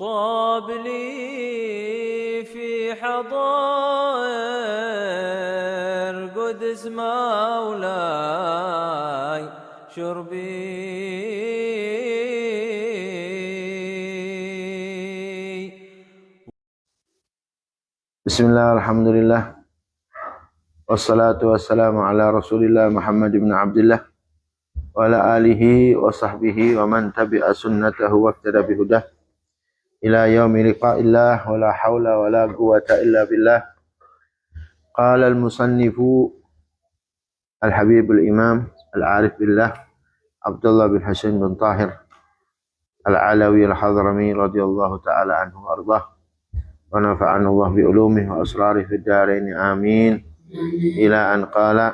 طاب لي في حضائر قدس مولاي شربي. Bismillah, alhamdulillah, wassalatu wassalamu ala rasulillah Muhammad ibn Abdullah wa ala alihi wa sahbihi wa man tabi'a sunnatahu wa iqtada bihudah ila yaumi liqa'illah wa la hawla wa la quwata illa billah. Qala al-musannifu al-habib al-imam al-arif billah Abdullah bin Hasan bin Tahir al-Alawi al-Hadrami radhiyallahu ta'ala anhu wa ardah wa nafa'ana Allah bi ulumihi wa asrarihi fid dharain amin. Ila an qala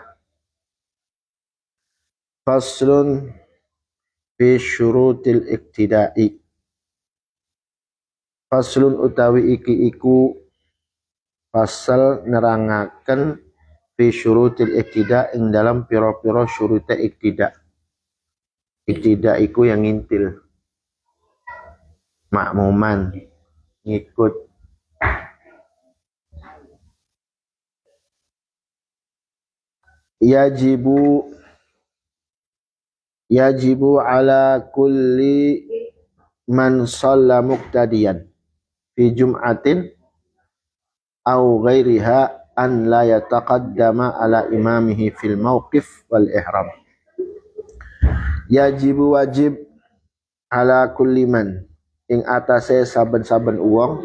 faslun fi syurutil iqtida'i. Faslun utawi iki iku fasal nerangaken fi syurutil iqtida' ing dalam pira-pira syurute iqtida'. Iqtida' iku yang ngintil, makmuman, ngikut. Yajibu ala kulli man shalla muqtadiyan fi jum'atin aw ghairiha an la yataqaddama ala imamihi fil mauqif wal ihram. Yajibu wajib ala kulli man ing atase saben-saben uwong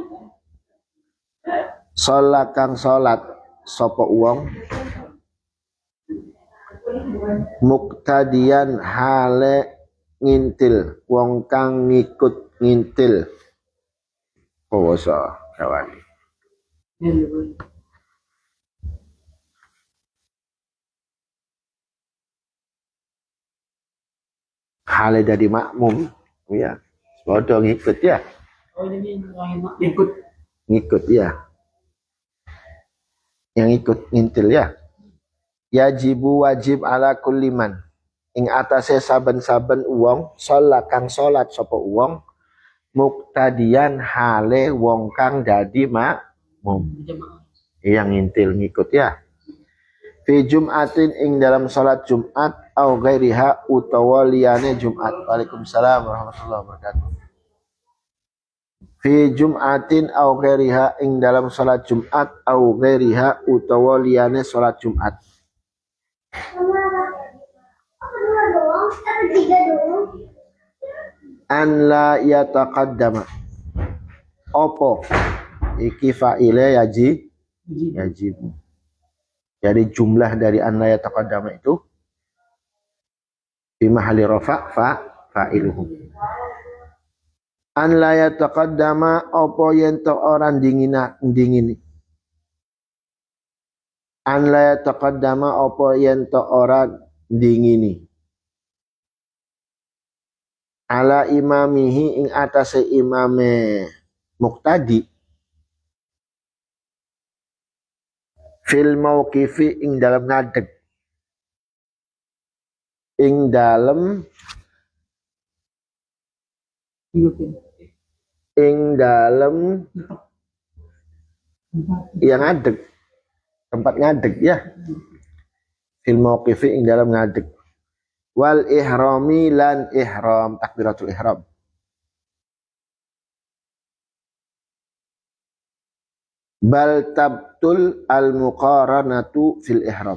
shalla kang salat sapa uwong muqtadiyan hale ngintil, wong kang ngikut ngintil. Poso kawan. Hale jadi makmum, ya. Bodoh ngikut ya. Oh jadi ngikut ya. Yang ikut ngintil ya. Yajibu wajib ala kulli man ing atase saben-saben uwong sholat kang sholat sapa uwong muqtadiyan hale wong kang dadi makmum. Yang ngintil ngikut ya. Fi jum'atin ing dalam salat Jumat au ghairiha utawa liyane Jumat. Waalaikumsalam warahmatullahi wabarakatuh. Fi jum'atin au ghairiha ing dalam salat Jumat au ghairiha utawa liyane salat Jumat. An la yataqaddama opo iki fa'ile yajib. Jadi jumlah dari an la yataqaddama itu fi mahalli rafa' fa'iluhu. An la yataqaddama opo yen to orang dingini. An la yataqaddama opo yen to orang dingini. Ala imamihi ing atase imame muqtadi fil mauqifi ing dalam ngadeg ing dalam yang ngadeg, tempat ngadeg ya. Fil mauqifi ing dalam ngadeg. Wal ihrami lan ihram, takbiratul ihram. Bal tabtul al muqaranatu fil ihram.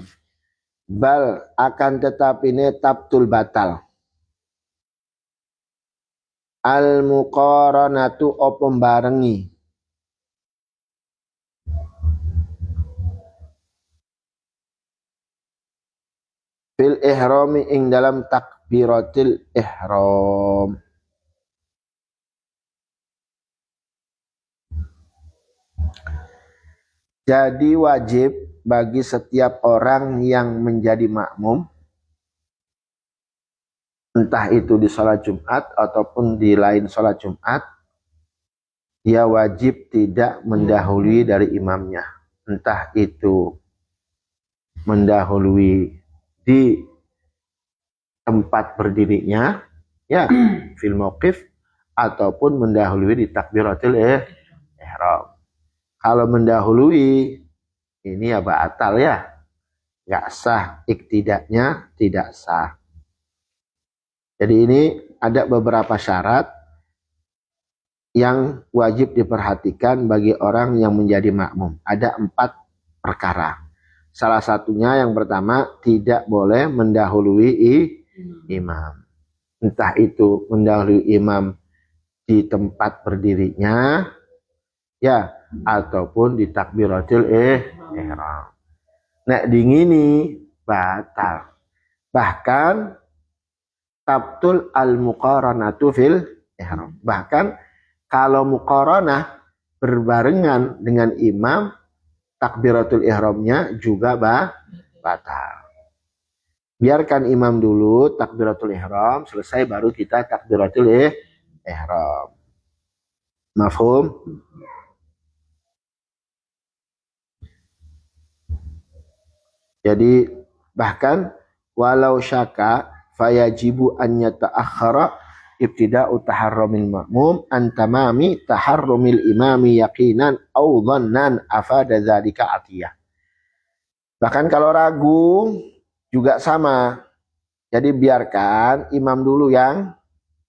Bal akan tetapine tabtul batal. Al muqaranatu opo barengi. Fil ihrami ing dalam takbiratil ihram. Jadi wajib bagi setiap orang yang menjadi makmum, entah itu di sholat Jumat ataupun di lain sholat Jumat, dia wajib tidak mendahului dari imamnya. Entah itu mendahului di tempat berdirinya, ya, fil mauqif, ataupun mendahului di takbiratul ihram. Kalau mendahului ini ya batal ya, nggak sah, iktidaknya tidak sah. Jadi ini ada beberapa syarat yang wajib diperhatikan bagi orang yang menjadi makmum. Ada 4 perkara. Salah satunya yang pertama, tidak boleh mendahului imam. Entah itu mendahului imam di tempat berdirinya, ya, ataupun di takbiratul ihram. Nek dingini batal. Bahkan tabtul al-muqaranatu fil ihram. Bahkan kalau muqaranah berbarengan dengan imam, takbiratul ihramnya juga batal. Biarkan imam dulu takbiratul ihram, selesai baru kita takbiratul ihram. Mafhum? Jadi bahkan walau syaka fayajibu an yata'akhkhara ibtida'u taharrumil ma'mum an tamami taharrumil imami yaqinan au dhannan afada dzalika atiyah. Bahkan kalau ragu juga sama. Jadi biarkan imam dulu yang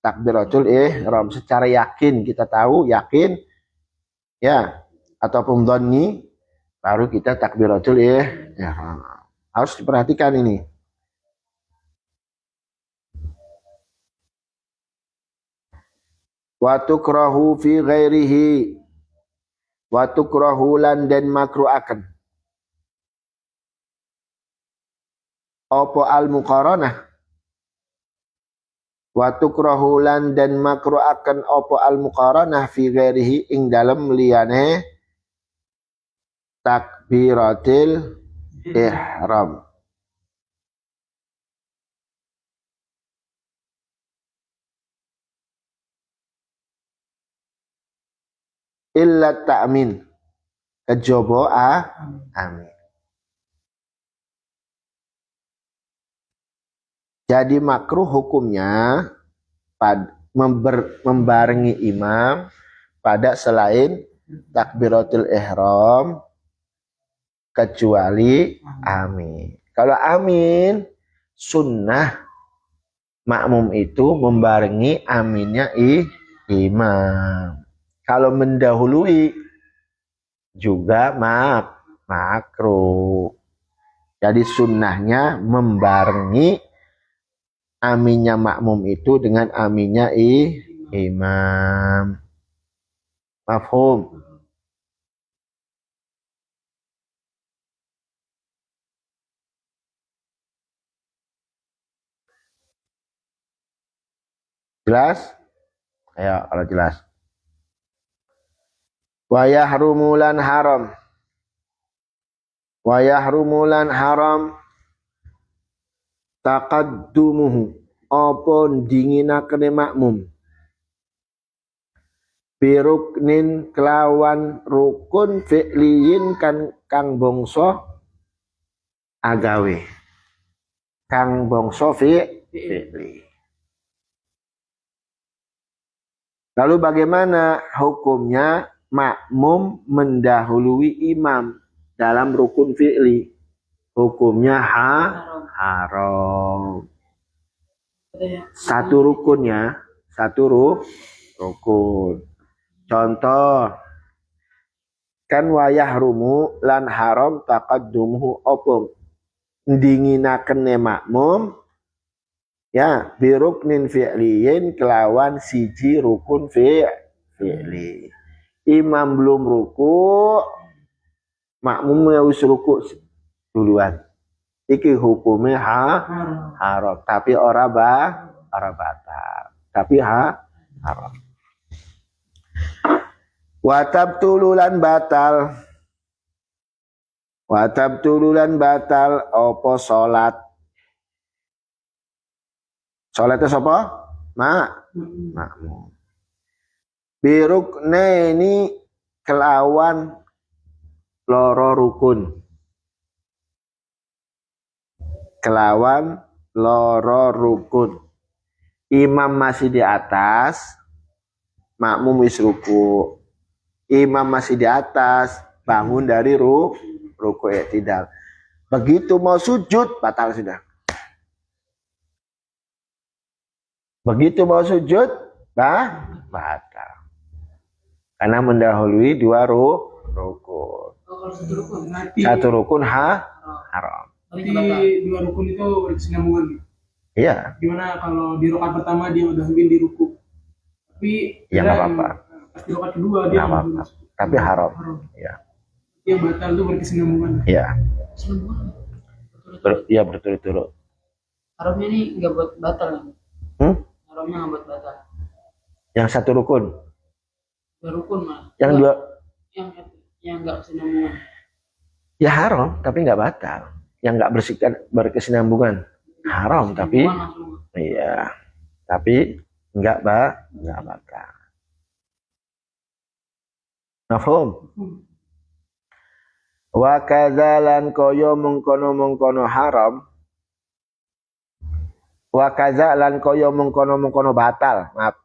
takbiratul ihram secara yakin, kita tahu yakin ya, ataupun dhanni, baru kita takbiratul ihram. Harus diperhatikan ini. Wa tukrahu fi ghairihi. Wa tukrahu lan dan makruhaken. Apa al-muqaranah? Wa tukrahu lan dan makruhaken apa al-muqaranah fi ghairihi ing dalem liyane takbiratil ihram. Illa ta'min, kejaba amin. Jadi makruh hukumnya membarengi imam pada selain takbiratul ihram kecuali amin. Kalau amin sunnah makmum itu membarengi aminnya imam. Kalau mendahului juga makruh. Jadi sunnahnya membarengi aminnya makmum itu dengan aminnya imam. Mafhum? Jelas? Ayo kalau jelas. Wa yahrumulan haram. Wa yahrumulan haram taqaddumuhu apa dinginakene makmum biruknin kelawan rukun fi'liyin kang bangsa agawe, kang bangsa fi'li. Lalu bagaimana hukumnya makmum mendahului imam dalam rukun fi'li? Hukumnya haram. Satu rukunnya, rukun. Contoh, kan wayah rumu lan haram taqaddumuhu opong dinginakene makmum ya biruknin fi'liyin kelawan siji rukun fi'li. Imam belum ruku, makmumnya wis ruku duluan. Iki hukumnya haram, tapi ora batal. Tapi haram. Watab tululan batal. Watab tululan batal opo salat. Salatnya sapa? Makmum. Birukne ini kelawan loro rukun. Kelawan loro rukun. Imam masih di atas, makmum wis ruku, imam masih di atas, bangun dari ruku i'tidal. Begitu mau sujud, batal sudah. Begitu mau sujud, batal. Karena mendahului dua rukun. Kalau satu rukun nanti. Satu rukun haram. Tapi dua rukun itu berkesinambungan. Iya. Gimana kalau di rakaat pertama dia udah di ruku? Tapi ya nggak apa-apa. Pas di rakaat kedua dia nggak apa-apa. Tapi haram. Iya. Yang batal itu berkesinambungan. Iya. Berturut-turut. Iya berturut-turut. Haramnya ini nggak buat batal. Haramnya nggak buat batal. Yang satu rukun. Dua rukun mah. Yang dua. Yang nggak kesinambungan. Ya haram, tapi nggak batal. Yang nggak berkesinambungan haram, tapi iya, tapi nggak batal. Mafhum? Wa kadzalan koyo mengkono haram. Wa kadzalan koyo mengkono batal. Maaf.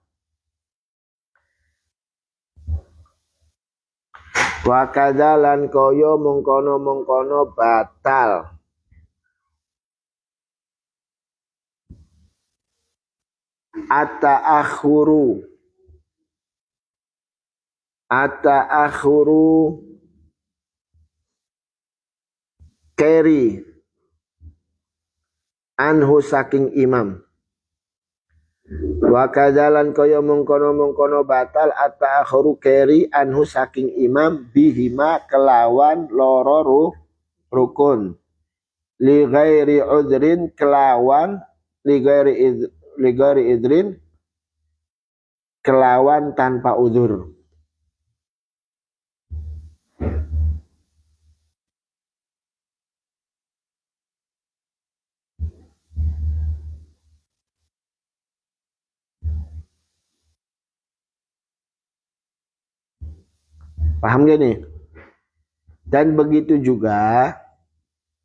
Wa kadzalan koyo mengkono batal. Ata'akhuru keri anhu saking imam. Wa kadzalan kaya mengkono batal ata'akhuru keri anhu saking imam bihima kelawan loro rukun li ghairi udrin kelawan li ghairi idrin kelawan tanpa uzur. Paham gak nih? Dan begitu juga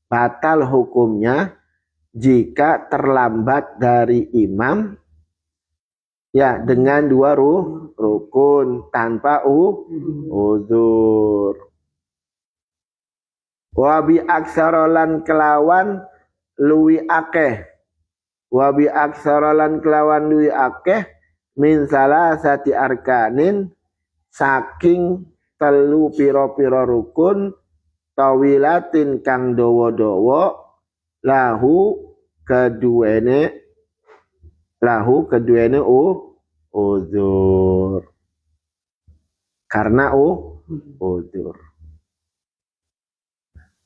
batal hukumnya jika terlambat dari imam ya dengan dua rukun tanpa uzur. Wa bi aksarolan kelawan luwi akeh. Wa bi aksarolan kelawan luwi akeh min salasati arkanin saking telu piro-piro rukun tawilatin kang dawa-dawa lahu keduene uzur. Karena uzur.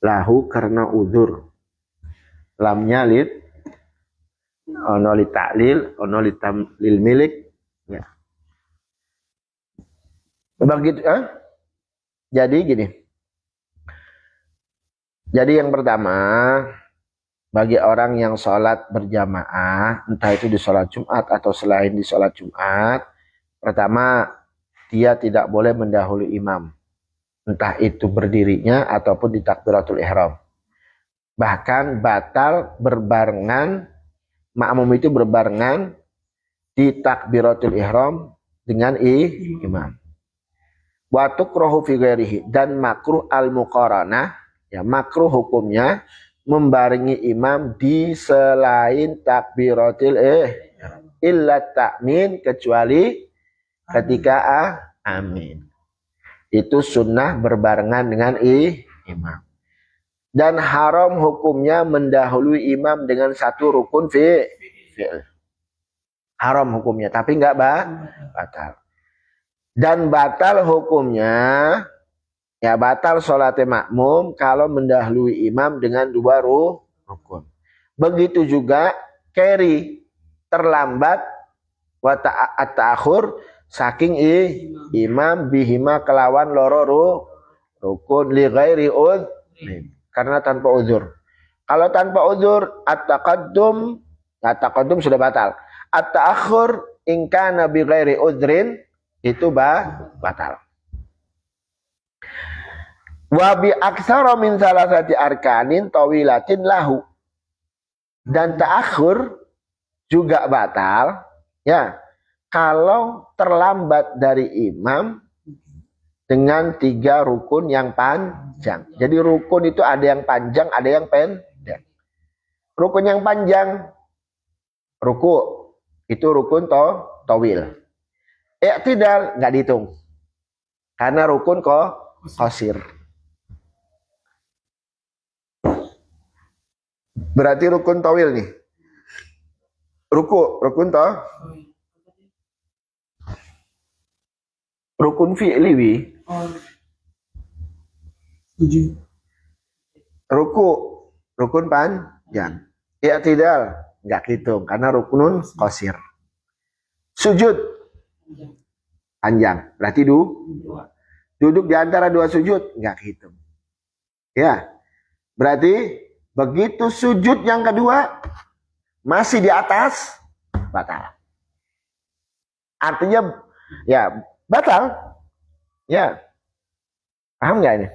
Lahu karena uzur. Lamnya lid ono li ta'lil, ono lil milik ya. Begitu Jadi gini. Jadi yang pertama, bagi orang yang sholat berjamaah, entah itu di sholat Jumat atau selain di sholat Jumat, pertama, dia tidak boleh mendahului imam. Entah itu berdirinya ataupun di takbiratul ihram. Bahkan batal berbarengan, makmum itu berbarengan di takbiratul ihram dengan imam. Wa tukrahu fi ghairihi, dan makruh al-muqaranah, ya makruh hukumnya membarengi imam di selain takbiratul ihram. Illa ta'min, kecuali ketika amin. Itu sunnah berbarengan dengan imam. Dan haram hukumnya mendahului imam dengan satu rukun fi'il. Haram hukumnya, tapi enggak batal. Dan batal hukumnya, ya batal sholatnya makmum kalau mendahului imam dengan dua rukun. Begitu juga keri, terlambat, wa ta'akhur, saking imam bihima kelawan loro rukun li ghairi udhrin, karena tanpa uzur. Kalau tanpa uzur, at-taqaddum sudah batal. At-ta'akhur in kana bi ghairi udhrin, itu batal. Wa bi aksara min salasati arkanin tawilatin lahu, dan ta'akhur juga batal ya kalau terlambat dari imam dengan 3 rukun yang panjang. Jadi rukun itu ada yang panjang, ada yang pendek. Rukun yang panjang, ruku, itu rukun towil. I'tidal nggak dihitung. Karena rukun qasir. Berarti rukun towil nih. Rukun rukun fi'li wi. Rukun panjang. I'tidal nggak hitung karena rukunun qasir. Sujud panjang. Berarti duduk di antara 2 sujud nggak hitung. Ya. Berarti begitu sujud yang kedua masih di atas, batal. Artinya ya batal. Ya. Paham nggak ini?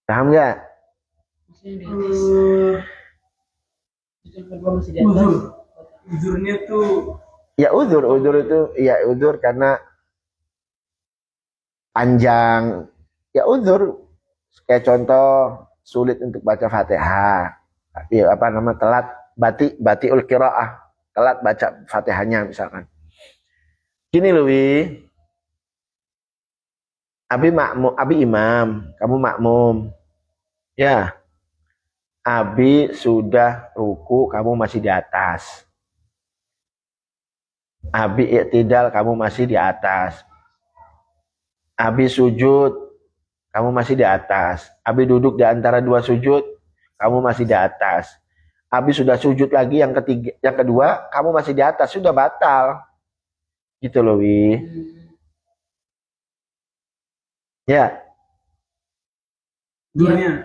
Paham nggak? Uzurnya tuh Ya uzur itu ya uzur karena panjang. Ya uzur kayak contoh sulit untuk baca Fatihah. Ya apa nama telat batiul qiraah. Telat baca Fatihahnya misalkan. Gini loh Wi. Abi imam, kamu makmum. Ya. Abi sudah ruku, kamu masih di atas. Abi i'tidal, kamu masih di atas. Abi sujud, kamu masih di atas. Abi duduk di antara 2 sujud, kamu masih di atas. Abi sudah sujud lagi yang kedua, kamu masih di atas, sudah batal. Gitu loh, Wi. Ya. Udurnya.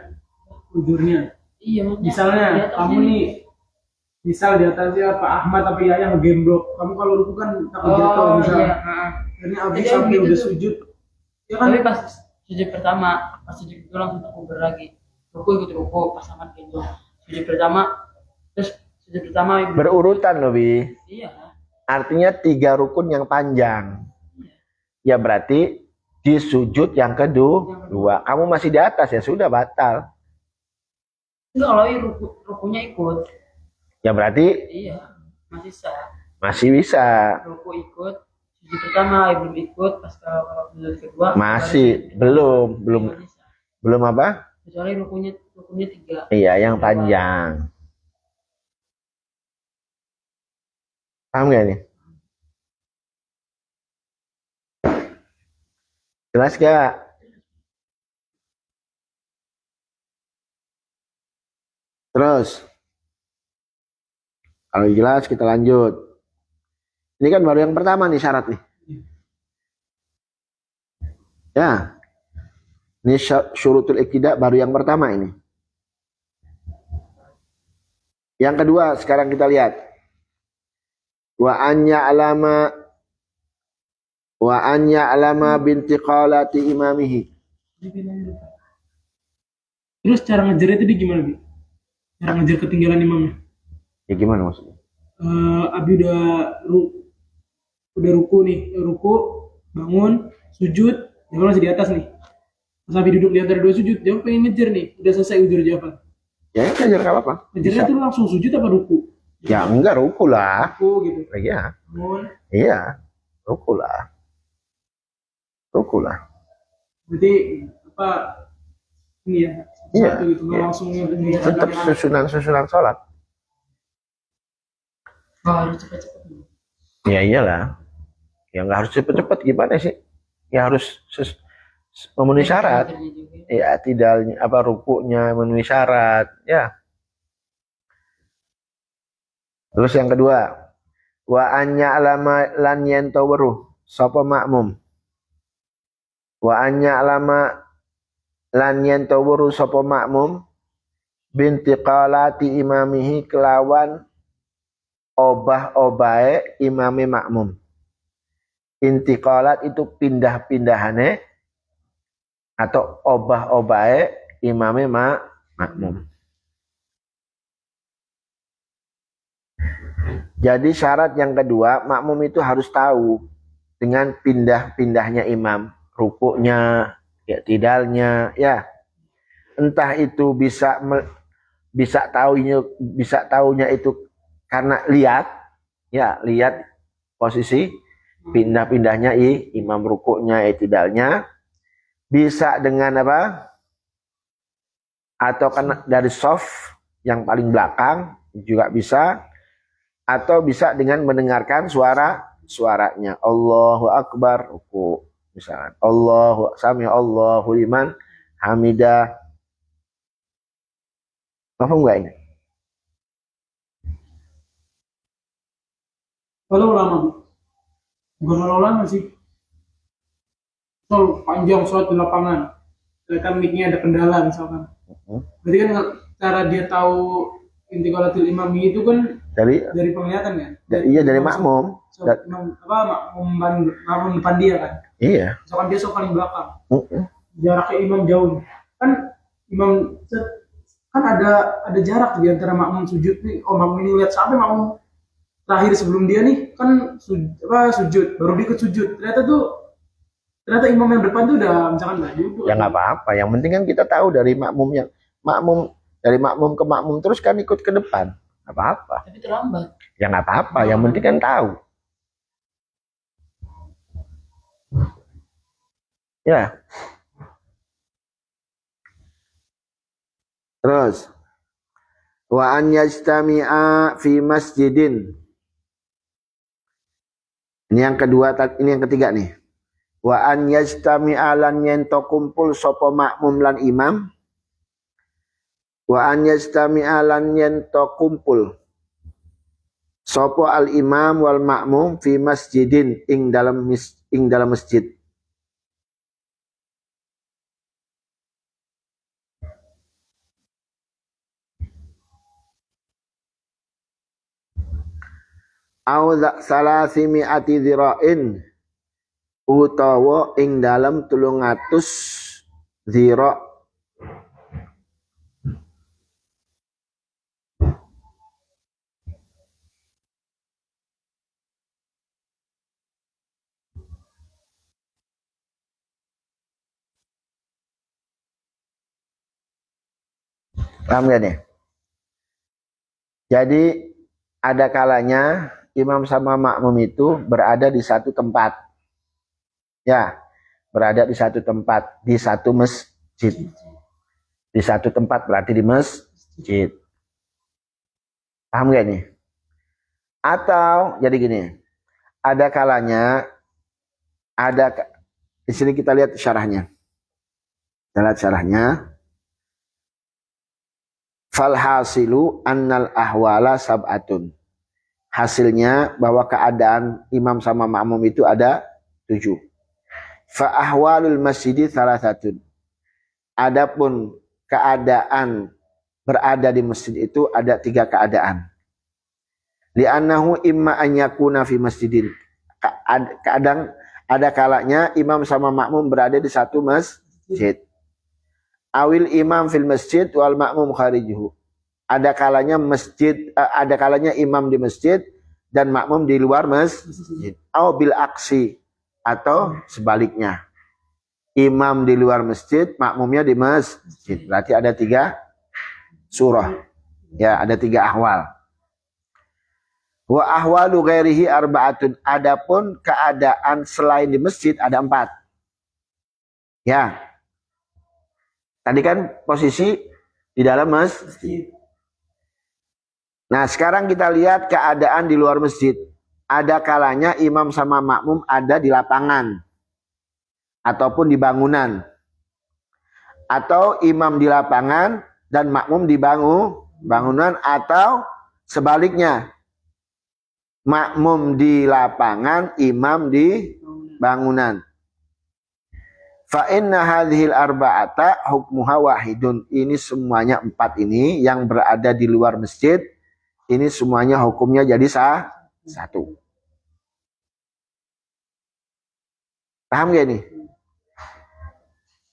Iya, Misalnya kamu nih, misal di atasnya Pak Ahmad tapi Yaya ngegemblok, kamu kalau ruku kan takut jatuh misalnya. Ini Abi sampai udah sujud. Ya kan? Tapi pas sujud pertama, pas sujud itu langsung takbir lagi. Ruku ikut ruku, pas sama gitu. Sujud pertama, terus sujud pertama berurutan loh, Bi. Iya. Artinya 3 rukun yang panjang. Ya berarti di sujud yang kedua, kamu masih di atas ya sudah batal. Enggak, kalau rukunya ikut. Ya berarti Iya, masih sah. Masih bisa. Ruku ikut, sujud pertama belum ikut, pas kalau sujud kedua masih belum apa? Kecuali rukunya 3. Iya, yang panjang. Paham gak nih? Jelas gak? Terus, kalau jelas kita lanjut. Ini kan baru yang pertama nih syarat nih. Ya, ini syurutul iqtida baru yang pertama ini. Yang kedua sekarang kita lihat. Wa anya alama binti qalati imamihi. Terus cara ngejar itu di gimana, Bi? Cara ngejar ketinggalan imamnya? Ya gimana maksudnya? Abi udah ruku nih, bangun, sujud, dia masih di atas nih. Pas Abi duduk di antara 2 sujud, dia pengen ngejar nih, udah selesai udur jawaban. Ya ngejar gak apa-apa. Ngejarnya tuh langsung sujud apa ruku? Ya enggak, ruku lah. Ruku gitu. Iya. Bangun. Iya, ruku lah. Berarti apa? Ini ya. Iya. Satu gitu, Iya. langsung Tetap susunan sholat. Harus cepet-cepet. Ya iyalah. Ya nggak harus cepet-cepet, gimana sih? Ya harus memenuhi syarat. Ya tidak apa rukunya memenuhi syarat. Ya. Terus yang kedua, wa anya alama lan yento weruh sapa makmum. Wa anya alama lan yento weruh sapa makmum binti qalati imamihi kelawan obah-obahe imame makmum. Intiqalat itu pindah-pindahane atau obah-obahe imame makmum. Jadi syarat yang kedua, makmum itu harus tahu dengan pindah-pindahnya imam, rukuknya, ya tidalnya, ya. Entah itu bisa tahunya itu karena lihat, ya, lihat posisi pindah-pindahnya imam, rukuknya, tidalnya. Bisa dengan apa? Atau karena dari soft yang paling belakang juga bisa, atau bisa dengan mendengarkan suaranya. Allahu Akbar, ruku misalnya. Allahu liman hamidah. Paham enggak ini? Kalau lama, bukan lama sih. Soal panjang sholat di lapangan, kan mic-nya ada kendala misalkan. Berarti kan cara dia tahu inti qolatil imami itu kan dari penglihatan kan? Iya, dari makmum. Makmum depan dia kan? Iya. Misalkan dia paling belakang, jaraknya imam jauh. Kan imam kan ada jarak di antara makmum sujud nih. Oh, makmum ini lihat sampai makmum terakhir sebelum dia nih kan sujud, baru dia ke sujud. Ternyata imam yang depan tuh udah misalkan nggak duduk. Ya nggak apa-apa. Yang penting kan kita tahu dari makmum dari makmum ke makmum terus kan ikut ke depan. Nggak apa-apa. Tapi terlambat. Ya nggak apa-apa. Yang penting kan tahu. Ya. Terus wa an yajtami'a fi masjidin. Ini yang kedua, ini yang ketiga nih. Wa an yajtami'a lan yento kumpul sapa makmum lan imam. Wa an yajtami'a lan yento kumpul sapa al imam wal makmum fi masjidin ing dalam masjid. Au salasimi'ati dzira'in utawa ing dalam 300 dzira'. Paham gak nih? Jadi ada kalanya imam sama makmum itu berada di satu tempat. Ya, berada di satu tempat, di satu masjid. Di satu tempat berarti di masjid. Paham gak nih? Atau jadi gini, ada kalanya di sini kita lihat syarahnya. Kita lihat syarahnya. Falhasilu annal ahwala sab'atun. Hasilnya bahwa keadaan imam sama makmum itu ada 7. Fa ahwalul masjidi salasatun. Adapun keadaan berada di masjid itu ada 3 keadaan. Li'annahu imma an yakuna fi masjidin. Kadang ada kalanya imam sama makmum berada di satu masjid. Awil imam fil masjid wal makmum kharijuhu. Ada kalanya imam di masjid dan makmum di luar masjid. Aw bil aksi, atau sebaliknya. Imam di luar masjid, makmumnya di masjid. Berarti ada 3 surah. Ya, ada 3 ahwal. Wa ahwalu ghairihi arba'atun. Adapun keadaan selain di masjid ada 4. Ya. Tadi kan posisi di dalam masjid. Nah, sekarang kita lihat keadaan di luar masjid. Ada kalanya imam sama makmum ada di lapangan ataupun di bangunan. Atau imam di lapangan dan makmum di bangunan, atau sebaliknya. Makmum di lapangan, imam di bangunan. Fa inna hadhil arba'ata hukmuha wahidun. Ini semuanya 4 ini yang berada di luar masjid, ini semuanya hukumnya jadi satu. Paham gak ini?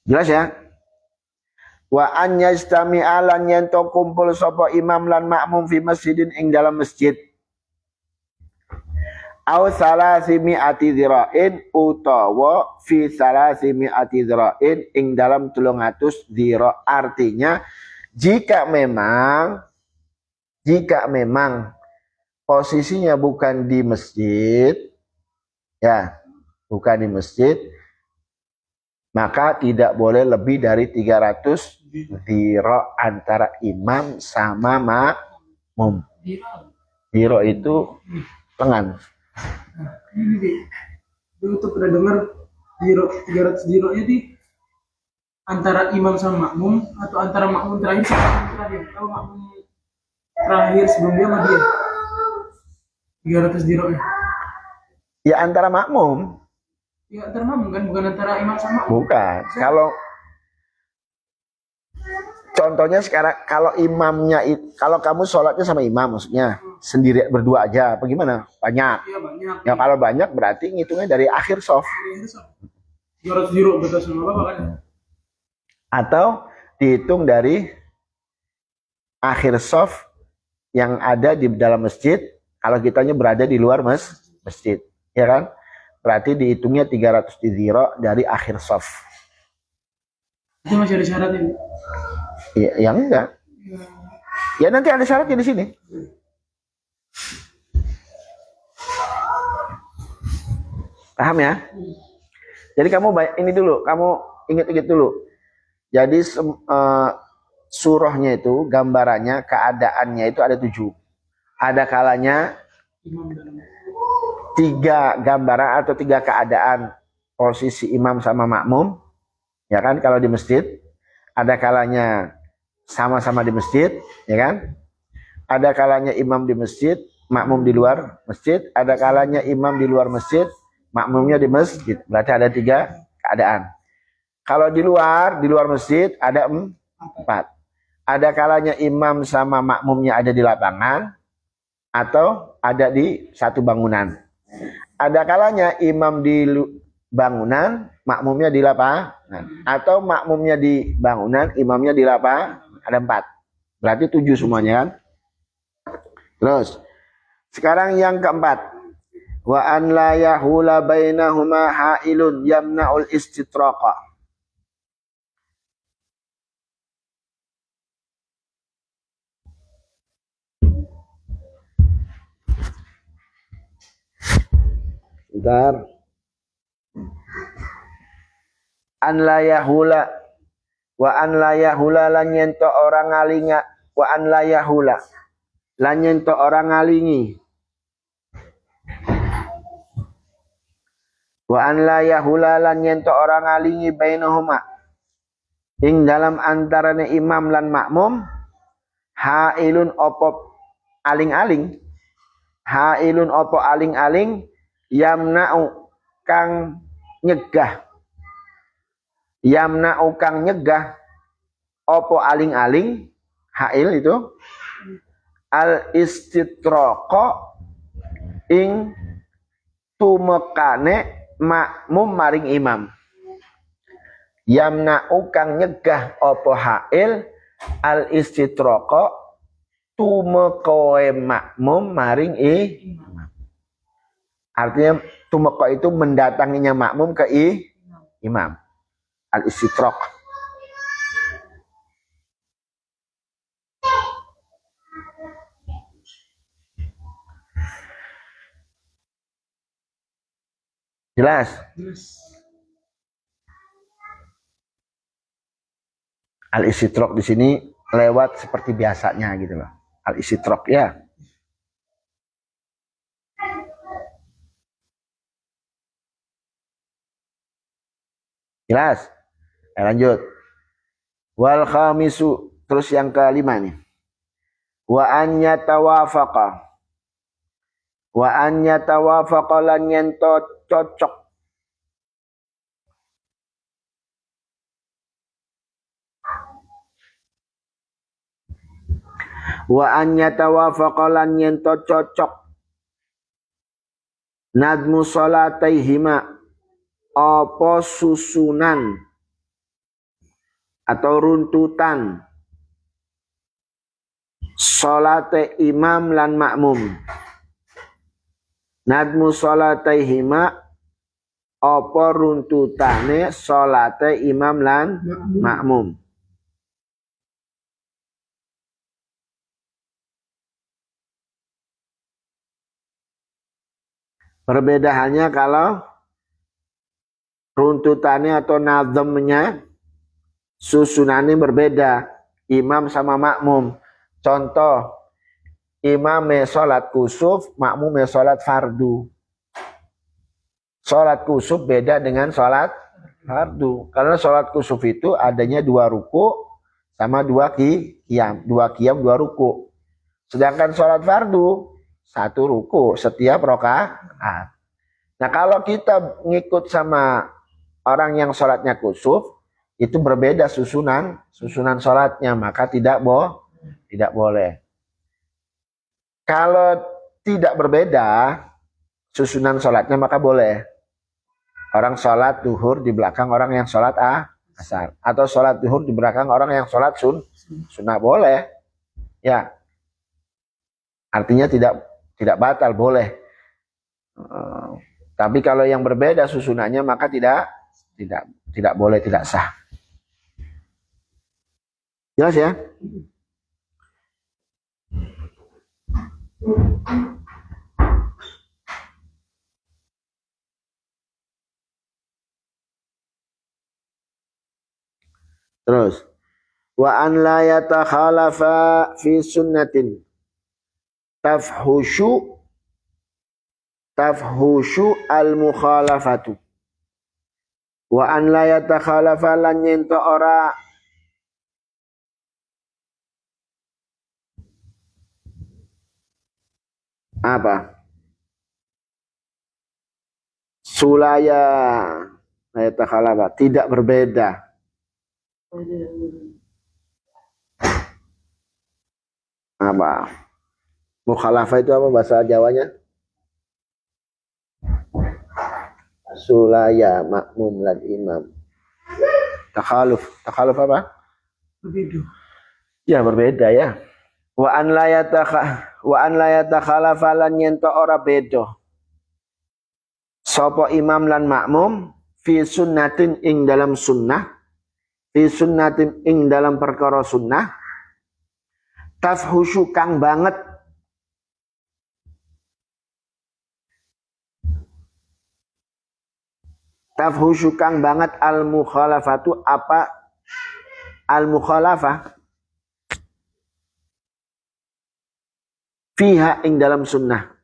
Jelas ya? Wa an yajtami'a lan yanto kumpul sapa imam lan makmum fi masjidin ing dalam masjid. au salasimi'ati dzira'in utawa fi salasimi'ati dzira'in ing dalam 300 dzira'. Artinya jika memang posisinya bukan di masjid, ya, bukan di masjid, maka tidak boleh lebih dari 300 dzira' antara imam sama makmum. Dzira' itu lengan. Ini deh, dulu tuh pernah dengar 300 zero itu antara imam sama makmum atau antara makmum terakhir sama makmum terakhir. Kalau makmum terakhir sebelum dia sama dia 300 zero nya. Ya antara makmum. Ya antara makmum kan, bukan antara imam sama makmum. Bukan. Kalau contohnya sekarang kalau imamnya kalau kamu sholatnya sama imam maksudnya sendiri berdua aja, apa gimana? Banyak. Iya banyak. Ya kalau banyak berarti ngitungnya dari akhir sof. 200 zero betul sama apa kan? Atau dihitung dari akhir sof yang ada di dalam masjid. Kalau kitanya berada di luar masjid, ya kan? Berarti dihitungnya 300 dzira dari akhir sof. Itu masih ada syarat ini? Ya enggak. Ya nanti ada syaratnya di sini. Paham ya? Jadi kamu ini dulu, kamu ingat-ingat dulu. Jadi surahnya itu, gambarannya, keadaannya itu ada 7. Ada kalanya 3 gambaran atau 3 keadaan posisi imam sama makmum. Ya kan, kalau di masjid. Ada kalanya sama-sama di masjid, ya kan? Ada kalanya imam di masjid, makmum di luar masjid. Ada kalanya imam di luar masjid, makmumnya di masjid. Berarti ada 3 keadaan. Kalau di luar masjid ada 4. Ada kalanya imam sama makmumnya ada di lapangan atau ada di satu bangunan. Ada kalanya imam di bangunan, makmumnya di lapangan, atau makmumnya di bangunan, imamnya di lapangan. Ada 4. Berarti 7 semuanya kan? Terus sekarang yang keempat. Wa an la yahula bainahuma hailun yamna'ul istitraqa. Bentar. An la yahula wa an la yahula lan yento orang ngalinga wa an la yahula lan yento orang ngalingi wa an la yahula lan yento orang ngalingi bainahuma ing dalam antarane imam lan makmum hailun opo aling-aling hailun opo aling-aling yamna'u kang nyegah opo aling-aling hail itu al istitraqa ing tumekane makmum maring imam. Yamna'u kang nyegah opo hail al istitraqa tumekoe makmum maring imam. Artinya tumeka itu mendatanginya makmum ke imam. Al-istitraq. Jelas? Al-istitraq di sini lewat seperti biasanya gitu loh. Al-istitraq ya. Jelas? Lanjut. Wal khamisu, terus yang kelima nih. Wa an yatawafaqa. Wa an yatawafaqa lan yento cocok. Wa an yatawafaqa lan yento cocok. Nadmu salataihima apa susunan atau runtutan salate imam lan makmum Nadmu salataihima apa runtutane salate imam lan makmum. Perbedaannya kalau runtutannya atau nazamnya susunannya berbeda imam sama makmum. Contoh, imam sholat kusuf, makmum sholat fardu. Sholat kusuf beda dengan sholat fardu. Karena sholat kusuf itu adanya 2 ruku sama 2 qiyam. 2 qiyam, 2 ruku. Sedangkan sholat fardu 1 ruku setiap rakaat. Nah kalau kita ngikut sama orang yang sholatnya kusuf, itu berbeda susunan sholatnya, maka tidak boleh. Kalau tidak berbeda susunan sholatnya maka boleh. Orang sholat duhur di belakang orang yang sholat asar, atau sholat duhur di belakang orang yang sholat sunnah, boleh. Ya, artinya tidak batal, boleh. Tapi kalau yang berbeda susunannya maka tidak boleh, tidak sah. Jelas ya? Terus, wa an la yatakhalafa fi sunnatin tafhushu al mukhalafatu. Wa an la yatakhalafa lan nyento ora apa? Sulaya la yatakhalafa, tidak berbeda. Apa? Mukhalafah itu apa bahasa Jawanya? Sulaya makmum lan imam. Takhaluf apa? Berbeda. Ya berbeda ya. Wa an la yatakhalafa lan yento ora beda. Sapa imam lan makmum fi sunnatin ing dalam sunnah. Fi sunnatin ing dalam perkara sunnah tafhusyu kang banget al mukhalafatu apa al mukhalafah fiha ing dalam sunnah.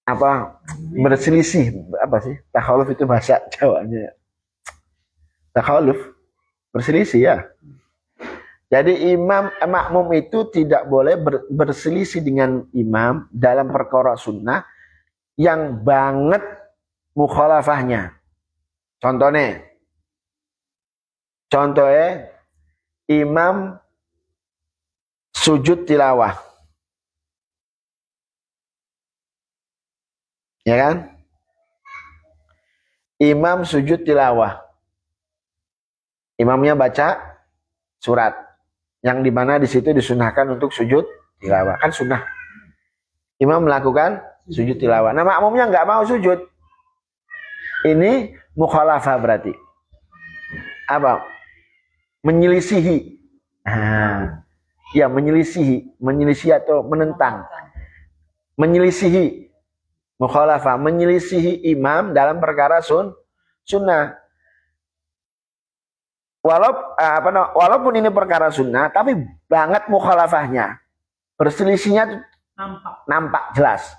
Apa berselisih, apa sih takhaluf itu bahasa Jawanya? Takhaluf berselisih ya. Jadi makmum itu tidak boleh berselisih dengan imam dalam perkara sunnah yang banget mukhalafahnya. Contohnya imam sujud tilawah. Ya kan? Imam sujud tilawah. Imamnya baca surat yang dimana di situ disunahkan untuk sujud tilawah, kan sunnah. Imam melakukan sujud tilawah. Nah makmumnya nggak mau sujud. Ini mukhalafah berarti. Apa? Menyelisihi. Ya menyelisihi atau menentang. Menyelisihi. Mukhalafah, menyelisihi imam dalam perkara sunnah. Walaupun ini perkara sunnah, tapi banget mukhalafahnya. Berselisihnya nampak jelas.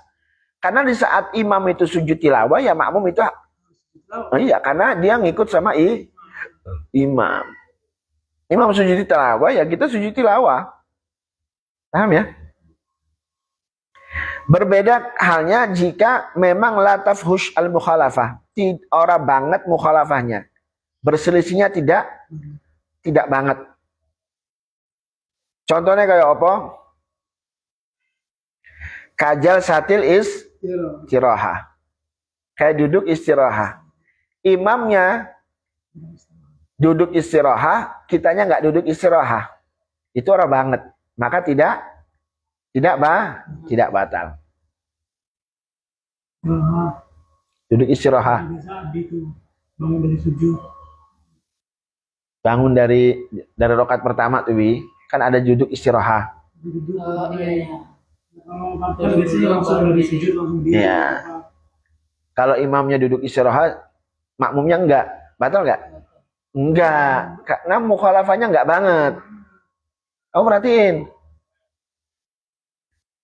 Karena di saat imam itu sujud tilawah, ya makmum itu iya, karena dia ngikut sama imam. Imam sujud tilawah, ya kita sujud tilawah. Paham ya? Berbeda halnya jika memang la tafhush al mukhalafah, ora banget mukhalafahnya. Berselisihnya tidak banget. Contohnya kayak apa? Kajal satil istiraha. Kayak duduk istiraha. Imamnya duduk istirahat, kitanya nggak duduk istirahat, itu orang banget, maka tidak batal. Duduk istirahat, Biasa itu bangun dari sujud. bangun dari rakaat pertama tuh, Wi, kan ada duduk istirahat. Duduk. Iya. Kan biasanya langsung dari sujud langsung dia. Iya. Kalau imamnya duduk istirahat, makmumnya enggak, batal enggak? Enggak, karena mukhalafahnya enggak banget. Kamu perhatiin.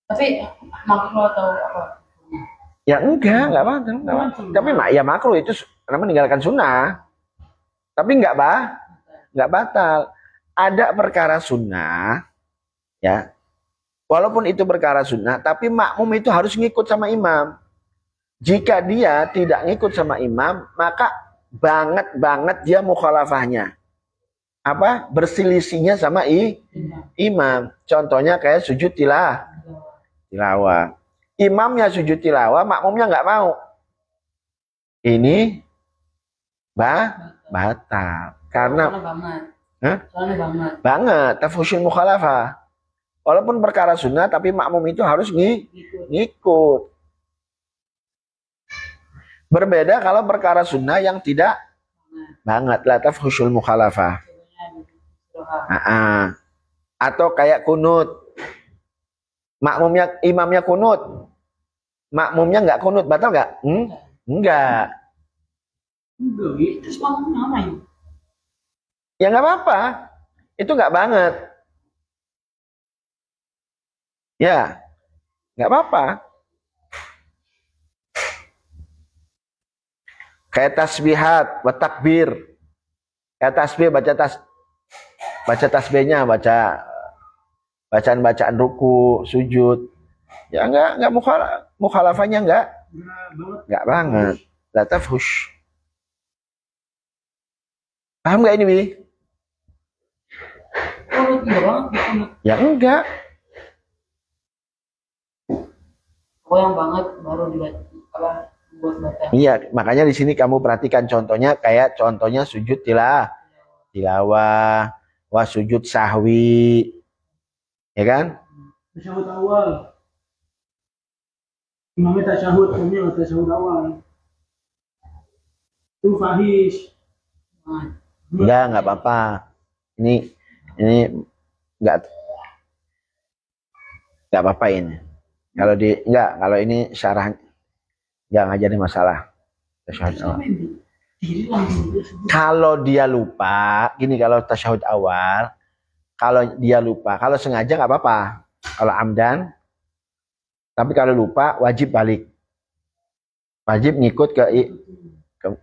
Tapi makro atau apa? Ya enggak batal. Tapi ya makruh itu karena meninggalkan sunnah. Tapi enggak batal. Ada perkara sunnah, ya. Walaupun itu perkara sunnah, tapi makmum itu harus ngikut sama imam. Jika dia tidak ngikut sama imam, maka banget dia mukhalafahnya. Apa? Berselisihnya sama imam. Contohnya kayak sujud tilawah. Imamnya sujud tilawah, makmumnya nggak mau. Ini batal. Karena banget tafhusyul mukhalafah. Walaupun perkara sunnah, tapi makmum itu harus ngikut. Berbeda kalau perkara sunnah yang tidak banget, la tafhusyul mukhalafah. Atau kayak kunut. Imamnya kunut. Makmumnya nggak kunut, batal nggak? Enggak. Terus makmumnya ngapain? Ya nggak apa-apa. Itu nggak banget. Ya, nggak apa-apa. Kayak tasbihat, wa takbir. Kayak tasbih, baca tasbihnya, bacaan ruku, sujud. Ya enggak mukhalafahnya enggak banget. La tafhush. Paham enggak ini, Bi? Ya enggak. Oh, yang banget baru buat batal. Iya, makanya di sini kamu perhatikan contohnya kayak sujud tilawah, wa sujud sahwi. Ya kan? Tasyahud awal. Imamnya tasyahud, imamnya nggak tasyahud awal. Itu fahish. Enggak apa-apa. Ini enggak apa-apa ini. Kalau ini syarah enggak jadi masalah. Tasyahud awal. Kalau dia lupa, gini, kalau tasyahud awal, kalau dia lupa, kalau sengaja nggak apa-apa, kalau amdan. Tapi kalau lupa wajib balik, wajib ngikut ke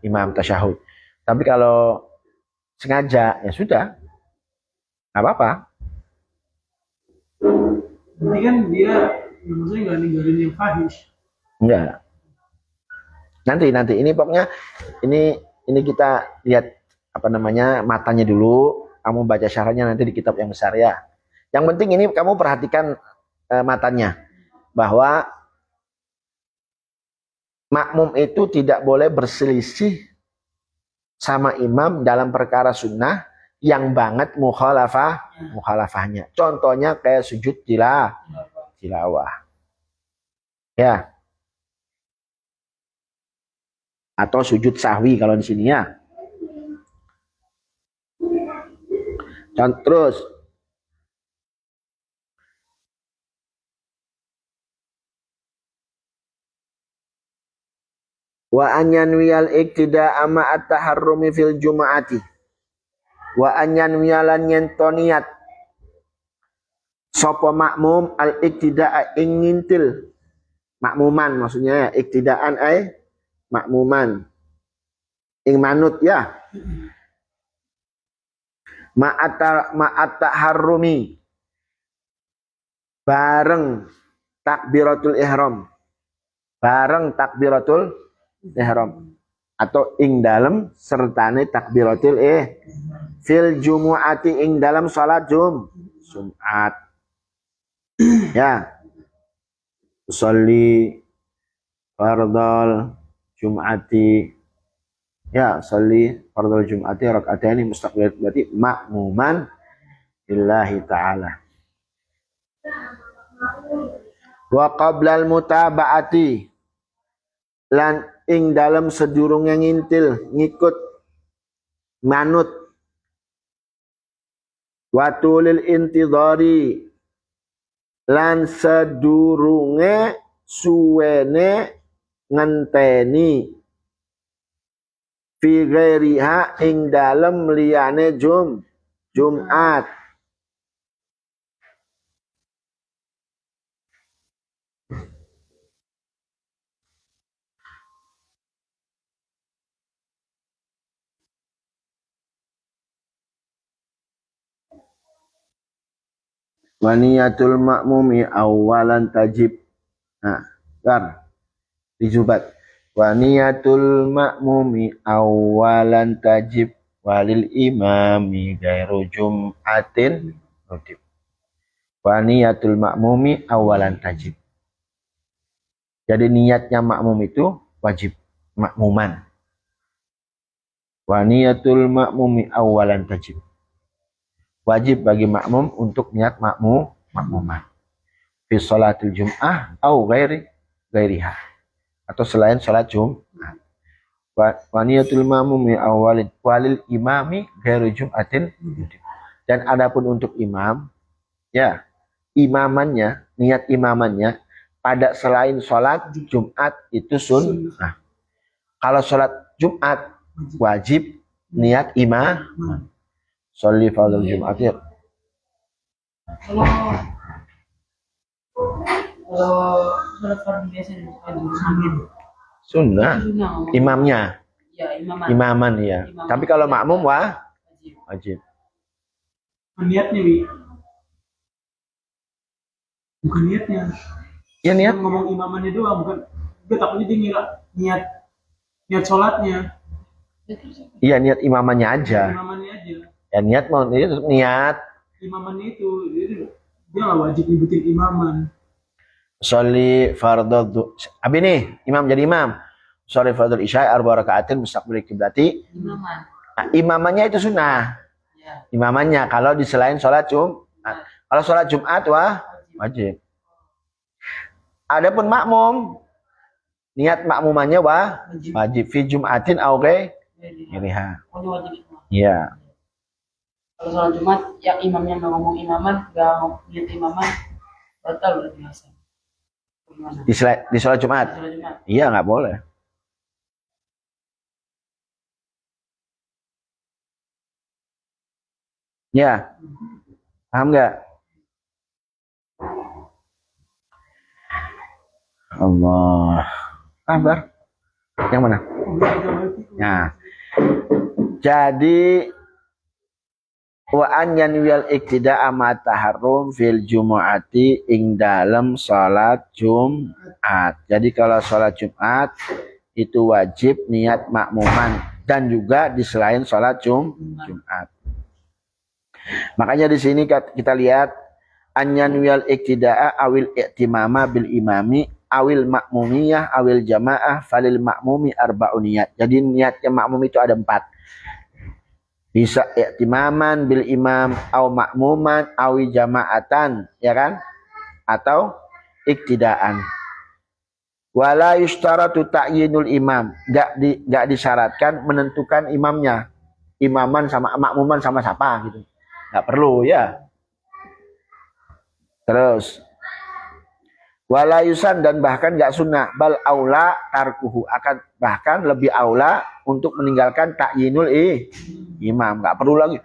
imam tasyahud. Tapi kalau sengaja ya sudah, nggak apa-apa. Berarti kan dia maksudnya nggak ninggalin yang fahish. Enggak. Nanti ini pokoknya ini kita lihat apa namanya matanya dulu. Kamu baca syarahnya nanti di kitab yang besar ya. Yang penting ini kamu perhatikan matanya, bahwa makmum itu tidak boleh berselisih sama imam dalam perkara sunnah yang banget mukhalafahnya. Contohnya kayak sujud tilawah. Ya. Atau sujud sahwi kalau di sini ya. Terus wa anyanwiyal iktida'a ma'at taharrumi fil jum'ati wa anyanwiyalan nyentoniat sapa makmum al iktida'a ing ngintil, makmuman maksudnya ya, iktidaan makmuman ing manut ya, ma'at taharrumi bareng takbiratul ihram, atau ing dalem sertane takbiratul fil jumu'ati ing dalam salat Jumat ya, usolli fardal jum'ati Ya, sholli fardhu jum'ati raka'ataini mustaqbil berarti ma'muman lillahi ta'ala. Wa qablal mutaba'ati lan ing dalam sedurunge ngintil ngikut manut watulil intidhari lan sedurunge suwene ngenteni fi ghairiha ing dalem liyane Jumat. Wa niyatul ma'mumi awalan tajib. Nah, kan dijubat. Wa niyatul ma'mumi awalan tajib walil imami gairu jum'atin nutib. Wa niyatul ma'mumi awalan tajib. Jadi niatnya makmum itu wajib, makmuman. Wa niyatul ma'mumi awalan tajib. Wajib bagi makmum untuk niat makmuman. Fi sholatil jum'ah au gairiha. Atau selain sholat Jumat. Wa niyatul ma'mumi walil imami gairu jum'atin. Dan adapun untuk imam, ya, imamannya, niat imamannya pada selain sholat Jumat itu sunnah. Kalau sholat Jumat wajib niat imam. Sholli fardhu jum'ati. Kalau sholat fardu biasa di Sunnah. Imamnya. Ya, Imaman ya. Tapi kalau makmum wajib. Niatnya, Wi. Bukan niatnya. Ya niat. Ngomong imamannya doang, bukan. Gue takutnya dia ngira niat sholatnya. Iya, niat imamannya aja. Imamannya aja. Ya niat mau niat. Imamannya itu dia nggak wajib nyebutin imaman. Sholli fardhu. Abi nih, imam jadi imam. Sholli fardhu isya arba rakaatin mustaqbil qiblati. Imaman. Nah, imamannya itu sunnah. Ya. Imamannya kalau di selain sholat Jumat. Kalau sholat Jumat wajib. Adapun makmum, niat makmumannya wajib fi Jumatin au ghairiha. Iya. Kalau sholat Jumat, yang imamnya nggak ngomong imaman, nggak niat imaman, batal udah biasa. Di sholat Jumat. Sholat Jumat. Iya, nggak boleh. Ya, paham nggak? Allah. Kabar? Yang mana? Nah, jadi wa an yanwil iktida'a ma taharrum fil jumu'ati ing dalam salat Jumat. Jadi kalau salat Jumat itu wajib niat makmuman dan juga di selain salat Jumat. Makanya di sini kita lihat an yanwil iktida'a awil i'timama bil imami awil makmumiyah awil jamaah falil makmumi arba'un niyat. Jadi niatnya makmum itu ada 4. Bisa i'timaman bil imam au makmuman awi jama'atan, ya kan? Atau iktidaan. Wala yustaratu ta'yinul imam. Enggak disyaratkan menentukan imamnya. Imaman sama makmuman sama siapa gitu. Enggak perlu ya. Terus wala yusan dan bahkan enggak sunnah bal aula tarkuhu, akan bahkan lebih aula untuk meninggalkan ta'yinul imam. Enggak perlu lagi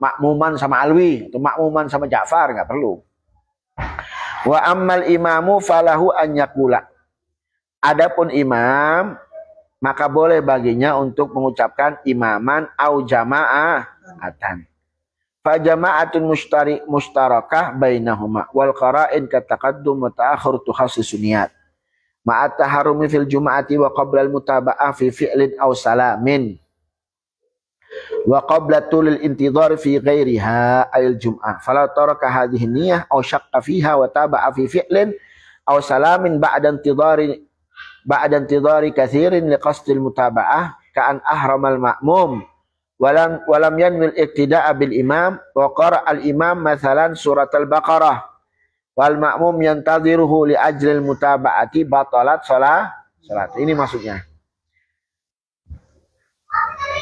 makmuman sama Alwi atau makmuman sama Ja'far, enggak perlu. Wa ammal imamu falahu an yaqula. Adapun imam maka boleh baginya untuk mengucapkan imaman au jama'atan. Fa jama'atun mustarakah bainahuma wal qara'in ka taqaddum wa ta'akhur tukhassisu niyat. Ma'at taharrumi fil jum'ati wa qabla al mutaba'ah fi fi'lin aw salamin. Wa qabla tulil intidhar fi ghairiha ayil jum'ah. Fala taraka hadhihi niyyah aw syaqqa fiha wa taba'a fi fi'lin aw salamin ba'da intidhari kathirin liqasdil mutaba'ah ka'an ahramal ma'mum walam yanwil iqtida'a bil imam wa qara al imam mathalan surat al-baqarah wal ma'mum yantadhiruhu li ajlil mutaba'ati batalat salat. Ini maksudnya.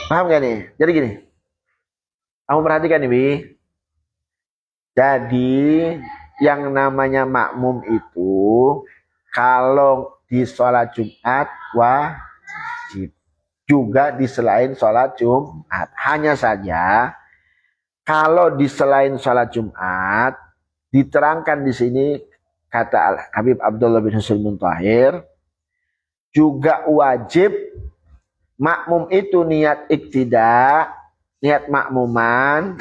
Paham gak nih? Jadi gini. Kamu perhatikan nih, Bi. Jadi yang namanya makmum itu kalau di sholat Jumat wajib juga di selain sholat Jumat. Hanya saja kalau di selain sholat Jumat diterangkan di sini kata Al Habib Abdullah bin Husain Muntahir juga wajib makmum itu niat iktida, niat makmuman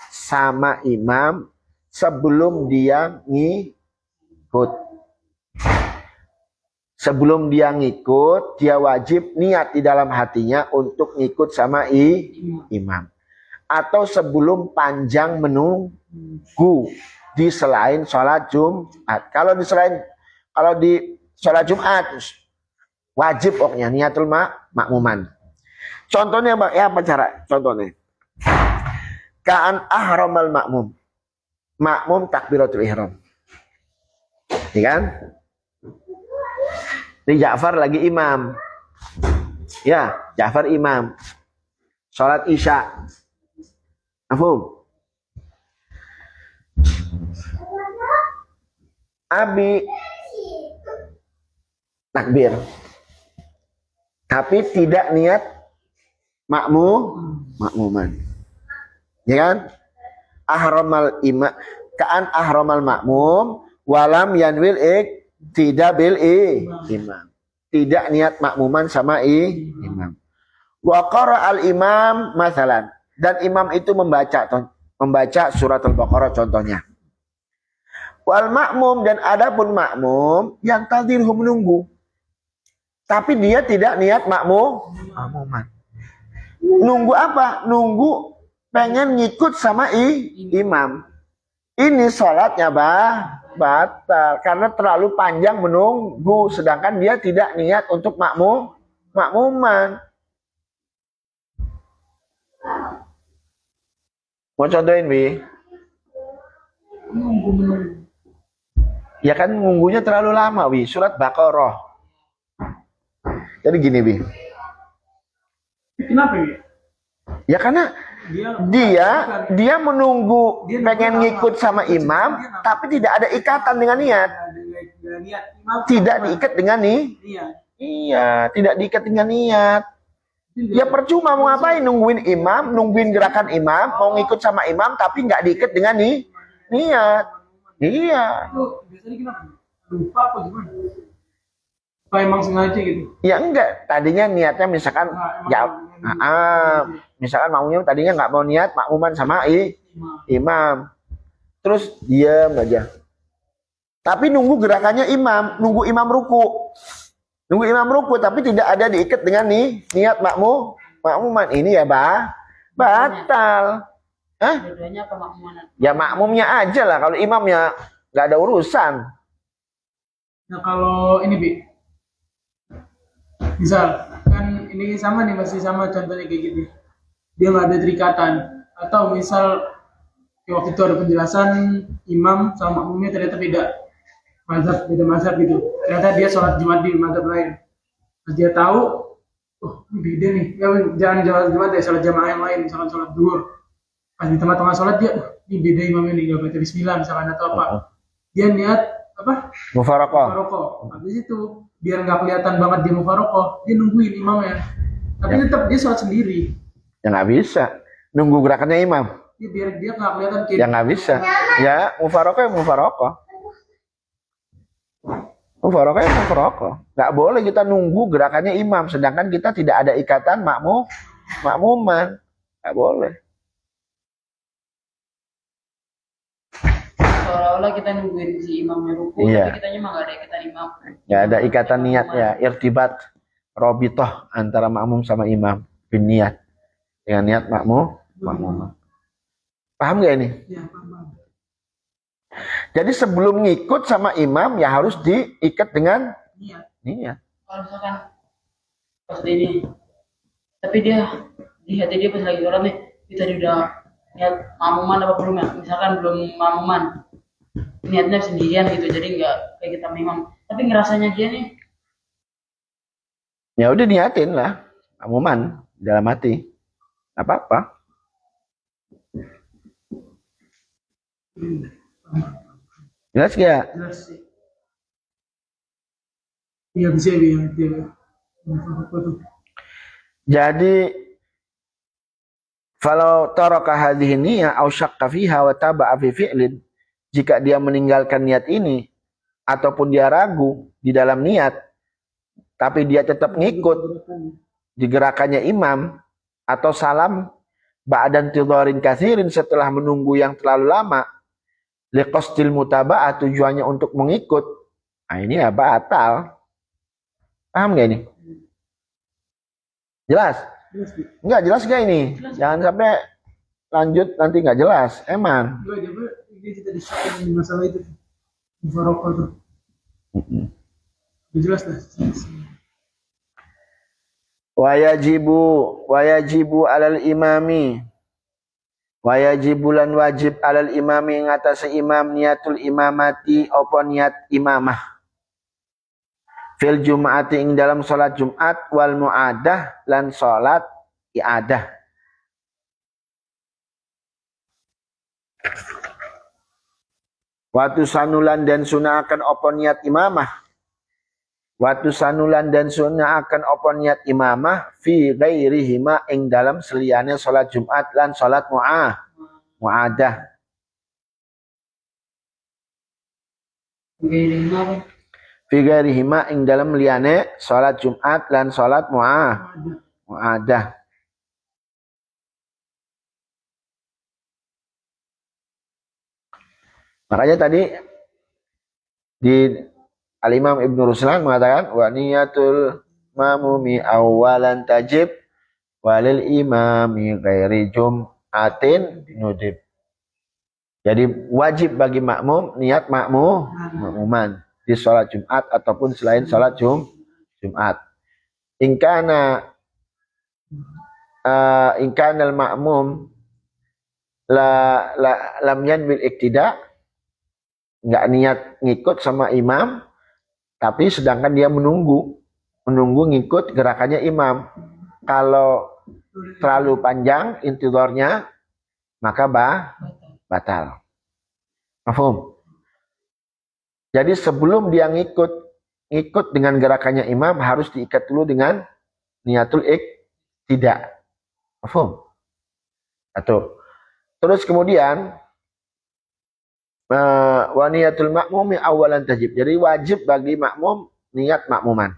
sama imam sebelum dia ngikut. Sebelum dia ngikut, dia wajib niat di dalam hatinya untuk ngikut sama imam. Atau sebelum panjang menunggu di selain sholat Jumat. Kalau di sholat Jumat wajib pokoknya niatul makmuman. Contohnya ya apa cara? Contohnya. Ka'an ahramal makmum. Makmum takbiratul ihram. Ya kan? Ini Ja'far lagi imam. Ya, Ja'far imam. Salat Isya. Afum. Abi takbir. Tapi tidak niat makmuman. Ya kan? Ahramal imam, ka'an ahramal makmum walam yanwil tidak bil imam. Tidak niat makmuman sama imam. Wa qara al imam masalan, dan imam itu membaca surat al-Baqarah contohnya. Wal makmum, dan adapun makmum yang tadirhu menunggu. Tapi dia tidak niat makmuman. Nunggu apa? Nunggu pengen ngikut sama imam. Ini sholatnya batal karena terlalu panjang menunggu, sedangkan dia tidak niat untuk makmuman. Mau contohin, Bi? Nunggu. Ya kan nunggunya terlalu lama, Bi. Surat Baqarah. Jadi gini, Bi. Kenapa ya? Ya karena dia menunggu pengen ngikut sama imam, tapi tidak ada ikatan dengan niat. Tidak diikat dengan iya, tidak diikat dengan niat. Ya percuma mau ngapain nungguin imam, nungguin gerakan imam, mau ngikut sama imam tapi nggak diikat dengan niat. Iya. Biasanya kenapa? Lupa apa gimana? Apa emang sengaja gitu? Ya enggak, tadinya niatnya misalkan misalkan makmumnya tadinya nggak mau niat makmuman sama imam. Terus diam aja. Tapi nunggu gerakannya imam, nunggu imam ruku. Nunggu imam ruku tapi tidak ada diikat dengan niat makmuman. Ini ya, batal. Hah? Bedanya apa makmuman? Ya makmumnya aja lah, kalau imamnya nggak ada urusan. Nah kalau ini, Bi. Misal kan ini sama nih, masih sama contohnya kayak gitu, dia nggak ada terikatan, atau misal waktu itu ada penjelasan imam sama makmumnya ternyata beda mazhab gitu, ternyata dia sholat Jumat di mazhab lain, nah, dia tahu oh ini beda nih, ya jangan sholat Jumat ya, sholat jamaah yang lain, misalkan sholat duhur, pas di tengah-tengah sholat dia ini beda imamnya nih, nggak baca bismillah misalkan atau apa, dia niat apa mufarokoh. Habis itu biar nggak kelihatan banget dia mufarokoh, dia nungguin imamnya, tapi tetap dia sholat sendiri. Ya nggak bisa, nunggu gerakannya imam. Ya, biar dia nggak kelihatan kayak. Ya nggak bisa. Ya mufarokoh ya mufarokoh. Mufarokoh ya mufarokoh. Nggak boleh kita nunggu gerakannya imam, sedangkan kita tidak ada ikatan makmuman. Nggak boleh. Seolah-olah kita nungguin si imamnya ruku, Iya. tapi kitanya mah nggak ada ikatan imam. Nggak ada ikatan niatnya, irtibat robitoh antara makmum sama imam, biniat dengan niat makmum. Paham nggak ini? Ya, paham. Jadi sebelum ngikut sama imam ya harus diikat dengan Niat. niat. Kalau misalkan pas ini Tapi dia di hati dia pas lagi sholat nih, kita udah niat mamuman apa belum ya? Misalkan belum mamuman, niatnya sendirian gitu, jadi nggak kayak kita imam. Tapi ngerasanya dia nih, Ya udah niatin lah, makmuman dalam hati, nggak apa-apa. Jelas gak? Jelas sih. Iya bisa ya. Apa tuh? Jadi kalau taraka hadhihi niyah aw syakka fiha wa taba'a fi fi'lin, jika dia meninggalkan niat ini ataupun dia ragu di dalam niat tapi dia tetap ngikut di gerakannya imam atau salam ba'dan tidharin katsirin setelah menunggu yang terlalu lama liqasdil mutaba'ah tujuannya untuk mengikut. Nah ini ya batal. Paham gak ini? Jelas? Jelas sih. Enggak jelas gak ini? Jangan sampai lanjut nanti nggak jelas. Eman. Gue aja dia kita disatukan di masalah itu. Mufaraqah tuh. Udah jelas lah. Wayajibu alal imami. Wayajibulan wajib alal imami ngatasi imam niatul imamati apa niat imamah. Fil jum'ati ing dalam salat Jumat wal mu'adah lan salat i'adah. Watu sanulan dan sunah akan apa niat imamah. Watu sanulan dan sunah akan apa niat imamah fi ghairihima ing dalam seliyane salat Jumat lan salat mu'adah. Fi ghairihima ing dalam liyane salat Jumat lan salat mu'adah. Makanya tadi di Al-Imam Ibnu Ruslan mengatakan wa niyatul mamumi awalan tajib walil imami ghairi jum'atin nudib. Jadi wajib bagi makmum niat makmuman di sholat Jumat ataupun selain sholat Jumat. Ingkana al-ma'mum lam yanwil iktida, nggak niat ngikut sama imam, tapi sedangkan dia menunggu ngikut gerakannya imam. Kalau terlalu panjang intidornya, maka batal. Paham? Jadi sebelum dia ngikut dengan gerakannya imam harus diikat dulu dengan niatul iktida. Paham? Atau terus kemudian wa niyatul makmumi awalan tajib. Jadi wajib bagi makmum niat makmuman.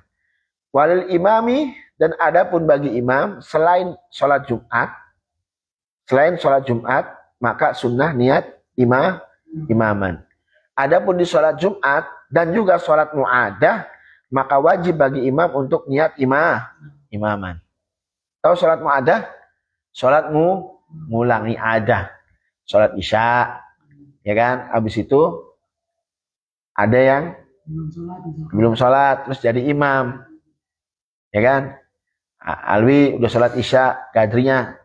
Walil imami dan adapun bagi imam selain sholat Jumat maka sunnah niat imaman. Adapun di sholat Jumat dan juga sholat mu'adah maka wajib bagi imam untuk niat imaman. Tahu sholat mu'adah? Sholat ngulangi adah. Sholat isya, ya kan? Habis itu ada yang belum sholat terus jadi imam, ya kan? Alwi udah sholat isya, gadrinya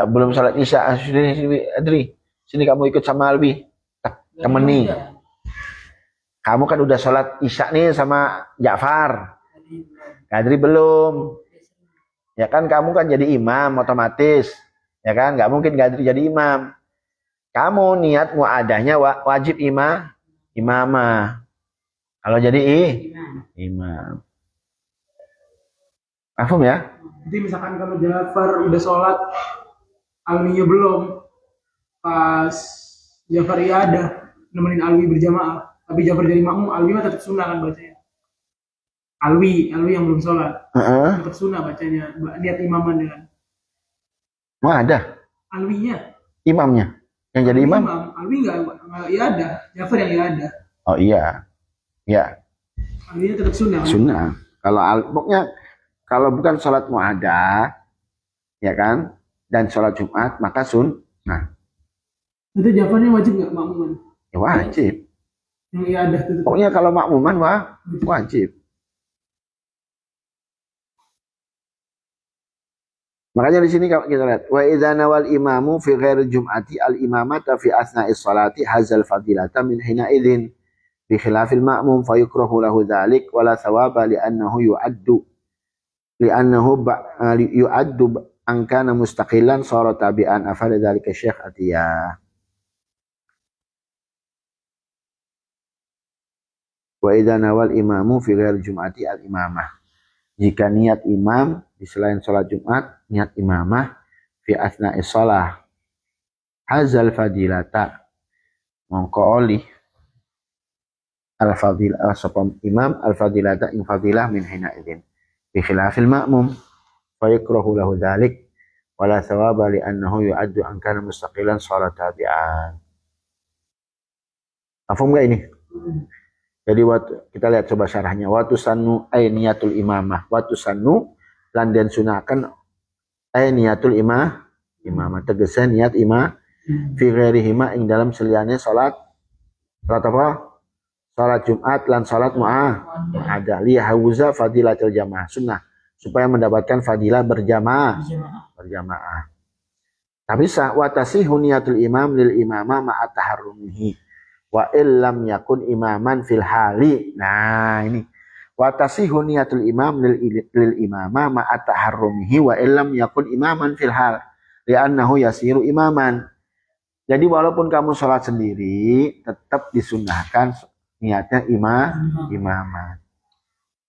belum sholat isya. Adri, sini kamu ikut sama Alwi, temeni. Kamu kan udah sholat isya nih sama Ja'far, Gadri belum, ya kan? Kamu kan jadi imam otomatis, ya kan? Nggak mungkin Gadri jadi imam. Kamu niat mu'adahnya wajib imamah. Kalau jadi imam. Paham ya? Jadi misalkan kalau Jafar udah sholat, Alwinya belum, pas Jafar ada nemenin Alwi berjamaah, tapi Jafar jadi makmum, Alwi mah tetap sunnah kan bacanya. Alwi yang belum sholat, tetap sunnah bacanya, niat imaman dengan. Ada Alwinya. Imamnya yang jadi imam. Alwi nggak ada, Jafar yang ada. Oh iya, ya. Alwinya tetap sunnah. Kan? Sunnah. Pokoknya kalau bukan sholat mu'adah, ya kan, dan sholat Jumat maka sunnah. Itu Jafarnya wajib nggak makmuman? Ya wajib. Yang ada tetap. Pokoknya kalau makmuman wajib. Makanya di sini kalau kita lihat wa idza nawal imamu fi ghairi jum'ati al imamata fi asna'is salati hazal fadilata min hina idzin bi khilafil ma'mum fayukrahu lahu dzalik wala thawaba li'annahu yu'addu an kana mustaqilan sara tabi'an afala dzalika Syekh Atiyah. Wa idza nawal imamu fi ghairi jum'ati al imamah, jika niat imam di selain sholat Jumat, niat imamah fi asna'is shalah hazal fadilata, mongko oli al fadilah sapa imam al fadilata ing fadilah min hina idzin bi khilafil ma'mum fa yakrahu lahu dzalik wala thawaba li annahu yu'addu an kana mustaqilan shalat tabi'an. Paham enggak ini? Jadi kita lihat coba syarahnya. Watu sannu ay niyatul imamah. Watu sannu lan den sunahkan ay niyatul imamah. Tegese niat imah fi ghairihima ing dalam seliyane salat apa? Salat Jumat lan salat mu'adah li hauza fadilatul jamaah. Sunnah supaya mendapatkan fadilah berjamaah. Tapi sah wa tasihu niyatul imam lil imamah ma'a taharrumihi wa illam yakun imaman fil hali. Nah ini wa tasihu niyatul imam lil imamah ma'a taharrumihi wa illam yakun imaman fil hal li'annahu yasiru imaman. Jadi walaupun kamu sholat sendiri tetap disunahkan niatnya imaman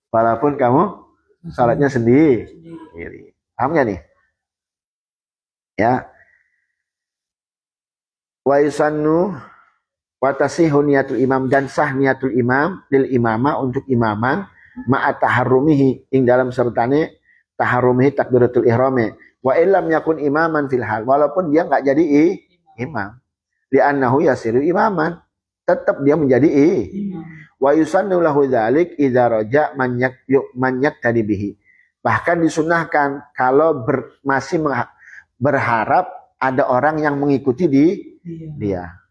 walaupun kamu sholatnya sendiri. Paham gak nih? Ya. Wa yusannu wa tasihu niyatul imam, dan sah niatul imam lil imamah untuk imaman ma'a taharrumihi ing dalam sertane taharrumihi takbiratul ihrami wa illam yakun imaman fil hal, walaupun dia enggak jadi imam li'annahu yasiru imaman, tetap dia menjadi wa yusannu lahu dzalik idza raja man yaktadi bihi, bahkan disunahkan kalau masih berharap ada orang yang mengikuti dia.